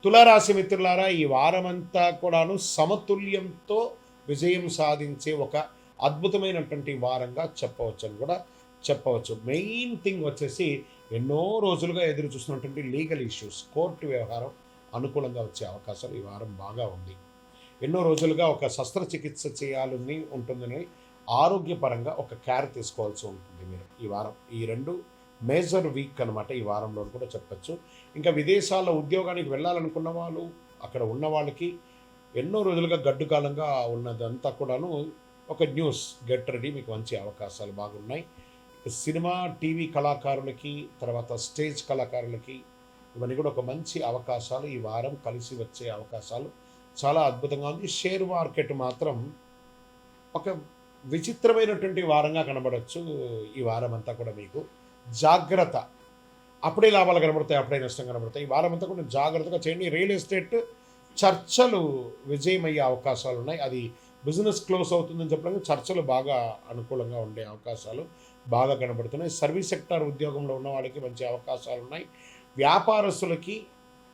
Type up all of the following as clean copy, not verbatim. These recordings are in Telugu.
తులారాశి మిత్రులారా, ఈ వారమంతా కూడాను సమతుల్యంతో విజయం సాధించే ఒక అద్భుతమైనటువంటి వారంగా చెప్పవచ్చని కూడా చెప్పవచ్చు. మెయిన్ థింగ్ వచ్చేసి ఎన్నో రోజులుగా ఎదురు చూస్తున్నటువంటి లీగల్ ఇష్యూస్, కోర్టు వ్యవహారం అనుకూలంగా వచ్చే అవకాశాలు ఈ వారం బాగా ఉంది. ఎన్నో రోజులుగా ఒక శస్త్రచికిత్స చేయాలని ఉంటుందని ఆరోగ్యపరంగా ఒక కేర్ తీసుకోవాల్సి ఉంటుంది మీరు ఈ వారం. ఈ రెండు మేజర్ వీక్ అనమాట ఈ వారంలో కూడా చెప్పచ్చు. ఇంకా విదేశాల్లో ఉద్యోగానికి వెళ్ళాలనుకున్న వాళ్ళు, అక్కడ ఉన్న వాళ్ళకి ఎన్నో రోజులుగా గడ్డు కాలంగా ఉన్నదంతా కూడాను ఒక న్యూస్ గెట్ రెడీ, మీకు మంచి అవకాశాలు బాగున్నాయి. సినిమా టీవీ కళాకారులకి, తర్వాత స్టేజ్ కళాకారులకి ఇవన్నీ కూడా ఒక మంచి అవకాశాలు ఈ వారం కలిసి వచ్చే అవకాశాలు చాలా అద్భుతంగా ఉంది. షేర్ మార్కెట్ మాత్రం ఒక విచిత్రమైనటువంటి వారంగా కనబడవచ్చు ఈ వారం అంతా కూడా. మీకు జాగ్రత్త, అప్పుడే లాభాలు కనబడతాయి, అప్పుడే నష్టం కనబడతాయి. ఈ వారం అంతా కూడా జాగ్రత్తగా చేయండి. రియల్ ఎస్టేట్ చర్చలు విజయమయ్యే అవకాశాలు ఉన్నాయి. అది బిజినెస్ క్లోజ్ అవుతుందని చెప్పడం, చర్చలు బాగా అనుకూలంగా ఉండే అవకాశాలు బాగా కనబడుతున్నాయి. సర్వీస్ సెక్టార్ ఉద్యోగంలో ఉన్న వాళ్ళకి మంచి అవకాశాలు ఉన్నాయి. వ్యాపారస్తులకి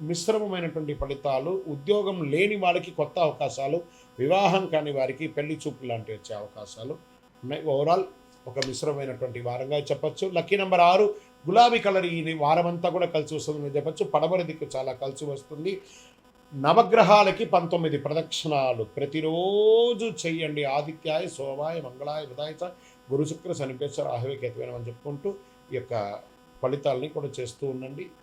మిశ్రమమైనటువంటి ఫలితాలు, ఉద్యోగం లేని వాళ్ళకి కొత్త అవకాశాలు, వివాహం కాని వారికి పెళ్లి చూపులు లాంటివి వచ్చే అవకాశాలు ఉన్నాయి. ఓవరాల్ ఒక మిశ్రమైనటువంటి వారంగా చెప్పచ్చు. లక్కీ నెంబర్ 6 గులాబీ కలర్. ఈ వారమంతా కూడా కలిసి వస్తుందని చెప్పచ్చు. పడమర దిక్కు చాలా కలిసి వస్తుంది. నవగ్రహాలకి 19 ప్రదక్షిణాలు ప్రతిరోజు చెయ్యండి. ఆదిత్యాయ, సోమాయ, మంగళాయ, బుధాయ, గురు, శుక్ర, శనిపేశ్వర, రాహువే, కేతువే అని చెప్పుకుంటూ ఈ యొక్క ఫలితాలని కూడా చేస్తూ ఉండండి.